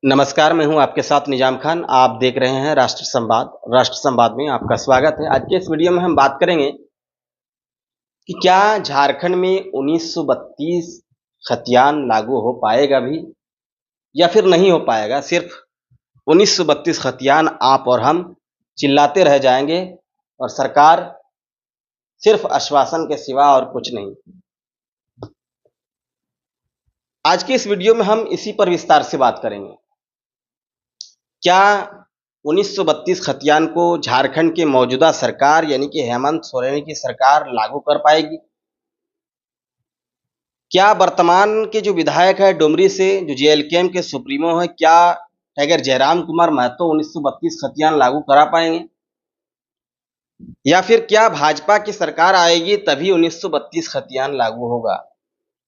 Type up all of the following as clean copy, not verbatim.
नमस्कार, मैं हूं आपके साथ निजाम खान। आप देख रहे हैं राष्ट्र संवाद। राष्ट्र संवाद में आपका स्वागत है। आज के इस वीडियो में हम बात करेंगे कि क्या झारखंड में 1932 खतियान लागू हो पाएगा भी या फिर नहीं हो पाएगा। सिर्फ 1932 खतियान आप और हम चिल्लाते रह जाएंगे और सरकार सिर्फ आश्वासन के सिवा और कुछ नहीं। आज के इस वीडियो में हम इसी पर विस्तार से बात करेंगे। क्या 1932 खतियान को झारखंड की मौजूदा सरकार यानी कि हेमंत सोरेन की सरकार लागू कर पाएगी? क्या वर्तमान के जो विधायक है डुमरी से, जो जेएलकेएम के सुप्रीमो है, क्या टाइगर जयराम कुमार महतो 1932 खतियान लागू करा पाएंगे? या फिर क्या भाजपा की सरकार आएगी तभी 1932 खतियान लागू होगा?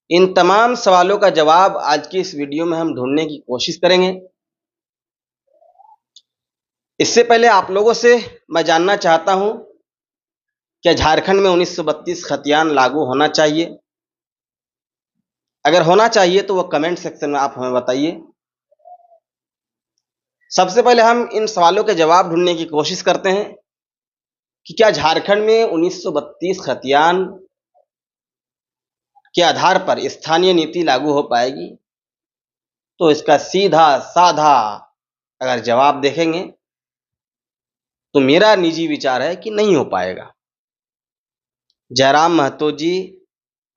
इन तमाम सवालों का जवाब आज की इस वीडियो में हम ढूंढने की कोशिश करेंगे। इससे पहले आप लोगों से मैं जानना चाहता हूं, क्या झारखंड में 1932 खतियान लागू होना चाहिए? अगर होना चाहिए तो वो कमेंट सेक्शन में आप हमें बताइए। सबसे पहले हम इन सवालों के जवाब ढूंढने की कोशिश करते हैं कि क्या झारखंड में 1932 खतियान के आधार पर स्थानीय नीति लागू हो पाएगी? तो इसका सीधा साधा अगर जवाब देखेंगे तो मेरा निजी विचार है कि नहीं हो पाएगा। जयराम महतो जी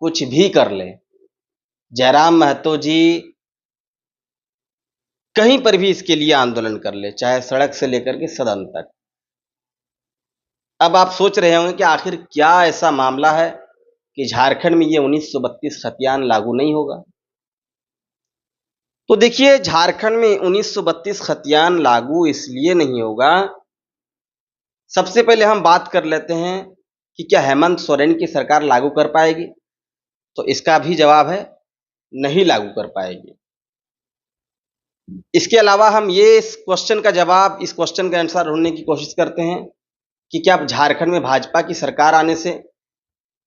कुछ भी कर ले, जयराम महतो जी कहीं पर भी इसके लिए आंदोलन कर ले, चाहे सड़क से लेकर के सदन तक। अब आप सोच रहे होंगे कि आखिर क्या ऐसा मामला है कि झारखंड में ये 1932 खतियान लागू नहीं होगा। तो देखिए, झारखंड में 1932 खतियान लागू इसलिए नहीं होगा। सबसे पहले हम बात कर लेते हैं कि क्या हेमंत सोरेन की सरकार लागू कर पाएगी? तो इसका भी जवाब है नहीं लागू कर पाएगी। इसके अलावा हम इस क्वेश्चन का आंसर ढूंढने की कोशिश करते हैं कि क्या झारखंड में भाजपा की सरकार आने से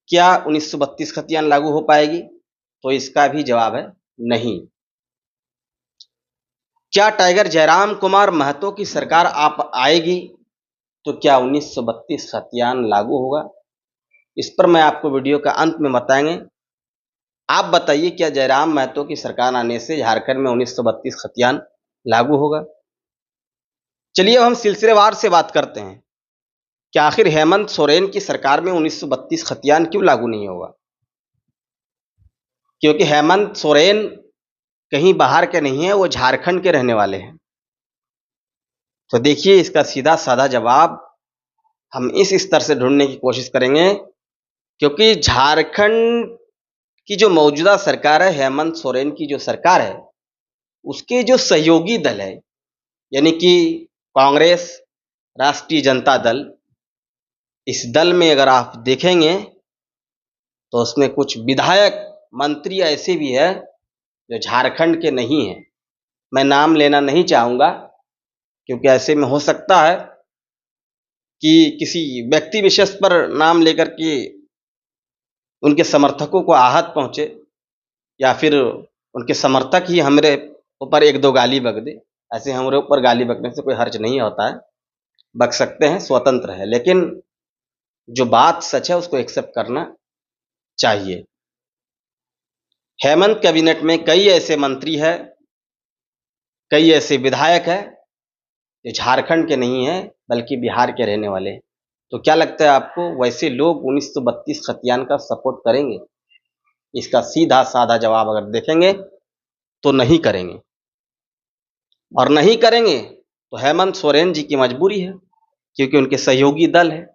क्या 1932 खतियान लागू हो पाएगी? तो इसका भी जवाब है नहीं। क्या टाइगर जयराम कुमार महतो की सरकार आप आएगी तो क्या 1932 खतियान लागू होगा? इस पर मैं आपको वीडियो का अंत में बताएंगे। आप बताइए, क्या जयराम महतो की सरकार आने से झारखंड में 1932 खतियान लागू होगा? चलिए अब हम सिलसिलेवार से बात करते हैं कि आखिर हेमंत सोरेन की सरकार में 1932 खतियान क्यों लागू नहीं होगा। क्योंकि हेमंत सोरेन कहीं बाहर के नहीं है, वो झारखंड के रहने वाले हैं। तो देखिए, इसका सीधा साधा जवाब हम इस स्तर से ढूंढने की कोशिश करेंगे, क्योंकि झारखंड की जो मौजूदा सरकार है, हेमंत सोरेन की जो सरकार है, उसके जो सहयोगी दल है यानी कि कांग्रेस, राष्ट्रीय जनता दल, इस दल में अगर आप देखेंगे तो उसमें कुछ विधायक मंत्री ऐसे भी है जो झारखंड के नहीं हैं। मैं नाम लेना नहीं चाहूँगा, क्योंकि ऐसे में हो सकता है कि किसी व्यक्ति विशेष पर नाम लेकर के उनके समर्थकों को आहत पहुँचे, या फिर उनके समर्थक ही हमारे ऊपर एक दो गाली बक दे। ऐसे हमारे ऊपर गाली बकने से कोई हर्ज नहीं होता है, बक सकते हैं, स्वतंत्र है, लेकिन जो बात सच है उसको एक्सेप्ट करना चाहिए। हेमंत कैबिनेट में कई ऐसे मंत्री हैं, कई ऐसे विधायक हैं जो झारखंड के नहीं हैं बल्कि बिहार के रहने वाले हैं। तो क्या लगता है आपको, वैसे लोग 1932 खतियान का सपोर्ट करेंगे? इसका सीधा साधा जवाब अगर देखेंगे तो नहीं करेंगे, और नहीं करेंगे तो हेमंत सोरेन जी की मजबूरी है, क्योंकि उनके सहयोगी दल है।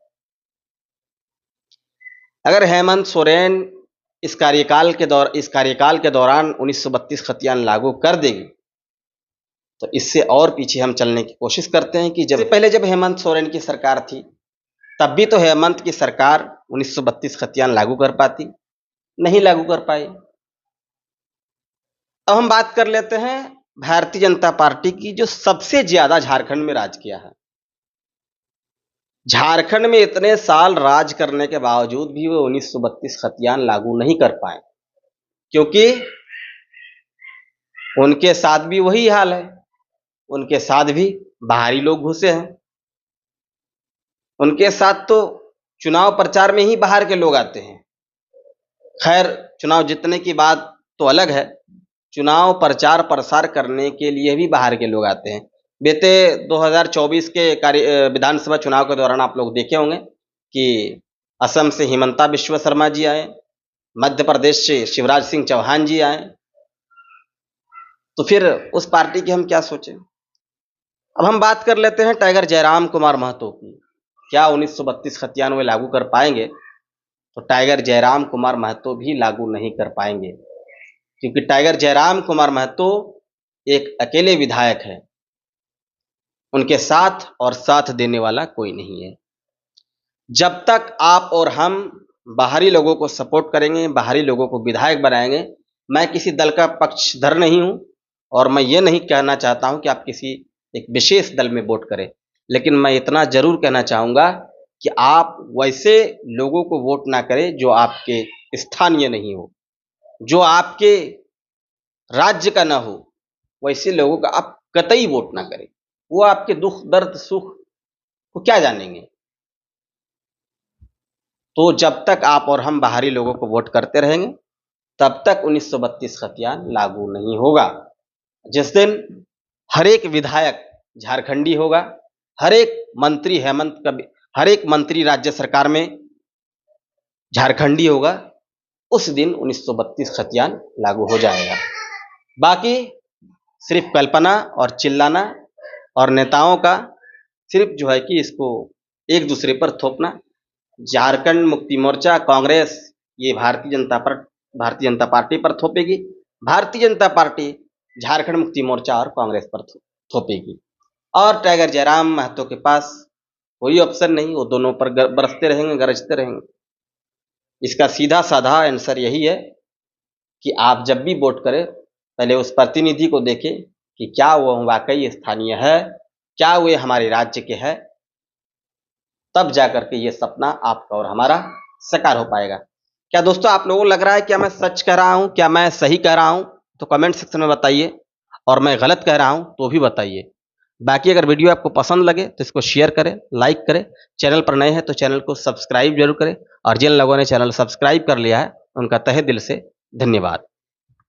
अगर हेमंत सोरेन इस कार्यकाल के दौरान 1932 खतियान लागू कर देगी तो इससे और पीछे हम चलने की कोशिश करते हैं कि जब हेमंत सोरेन की सरकार थी तब भी तो हेमंत की सरकार 1932 खतियान लागू कर पाती, नहीं लागू कर पाई। अब हम बात कर लेते हैं भारतीय जनता पार्टी की, जो सबसे ज्यादा झारखंड में राज किया है। झारखंड में इतने साल राज करने के बावजूद भी वो 1932 खतियान लागू नहीं कर पाए, क्योंकि उनके साथ भी वही हाल है। उनके साथ भी बाहरी लोग घुसे हैं। उनके साथ तो चुनाव प्रचार में ही बाहर के लोग आते हैं। खैर, चुनाव जीतने की बात तो अलग है, चुनाव प्रचार प्रसार करने के लिए भी बाहर के लोग आते हैं। बीते 2024 के विधानसभा चुनाव के दौरान आप लोग देखे होंगे कि असम से हिमंता बिश्व शर्मा जी आए, मध्य प्रदेश से शिवराज सिंह चौहान जी आए, तो फिर उस पार्टी की हम क्या सोचें। अब हम बात कर लेते हैं टाइगर जयराम कुमार महतो की। क्या 1932 खतियान वे लागू कर पाएंगे? तो टाइगर जयराम कुमार महतो भी लागू नहीं कर पाएंगे, क्योंकि टाइगर जयराम कुमार महतो एक अकेले विधायक है, उनके साथ और साथ देने वाला कोई नहीं है। जब तक आप और हम बाहरी लोगों को सपोर्ट करेंगे, बाहरी लोगों को विधायक बनाएंगे, मैं किसी दल का पक्षधर नहीं हूं और मैं ये नहीं कहना चाहता हूं कि आप किसी एक विशेष दल में वोट करें, लेकिन मैं इतना जरूर कहना चाहूंगा कि आप वैसे लोगों को वोट ना करें जो आपके स्थानीय नहीं हो, जो आपके राज्य का ना हो, वैसे लोगों का आप कतई वोट ना करें। वो आपके दुख दर्द सुख को क्या जानेंगे। तो जब तक आप और हम बाहरी लोगों को वोट करते रहेंगे, तब तक 1932 खतियान लागू नहीं होगा। जिस दिन हर एक विधायक झारखंडी होगा, हर एक मंत्री हर एक मंत्री राज्य सरकार में झारखंडी होगा, उस दिन 1932 खतियान लागू हो जाएगा। बाकी सिर्फ कल्पना और चिल्लाना और नेताओं का सिर्फ जो है कि इसको एक दूसरे पर थोपना। झारखंड मुक्ति मोर्चा, कांग्रेस ये भारतीय जनता पार्टी पर थोपेगी, भारतीय जनता पार्टी झारखंड मुक्ति मोर्चा और कांग्रेस पर थोपेगी, और टाइगर जयराम महतो के पास कोई ऑप्शन नहीं, वो दोनों पर बरसते रहेंगे, गरजते रहेंगे। इसका सीधा साधा आंसर यही है कि आप जब भी वोट करें, पहले उस प्रतिनिधि को देखें कि क्या वह वाकई स्थानीय है, क्या वे हमारे राज्य के हैं, तब जाकर के ये सपना आपका और हमारा साकार हो पाएगा। क्या दोस्तों आप लोगों को लग रहा है क्या मैं सच कह रहा हूं, क्या मैं सही कह रहा हूं? तो कमेंट सेक्शन में बताइए, और मैं गलत कह रहा हूं तो भी बताइए। बाकी अगर वीडियो आपको पसंद लगे तो इसको शेयर करें, लाइक करें, चैनल पर नए हैं तो चैनल को सब्सक्राइब जरूर करें, और जिन लोगों ने चैनल सब्सक्राइब कर लिया है उनका तहे दिल से धन्यवाद।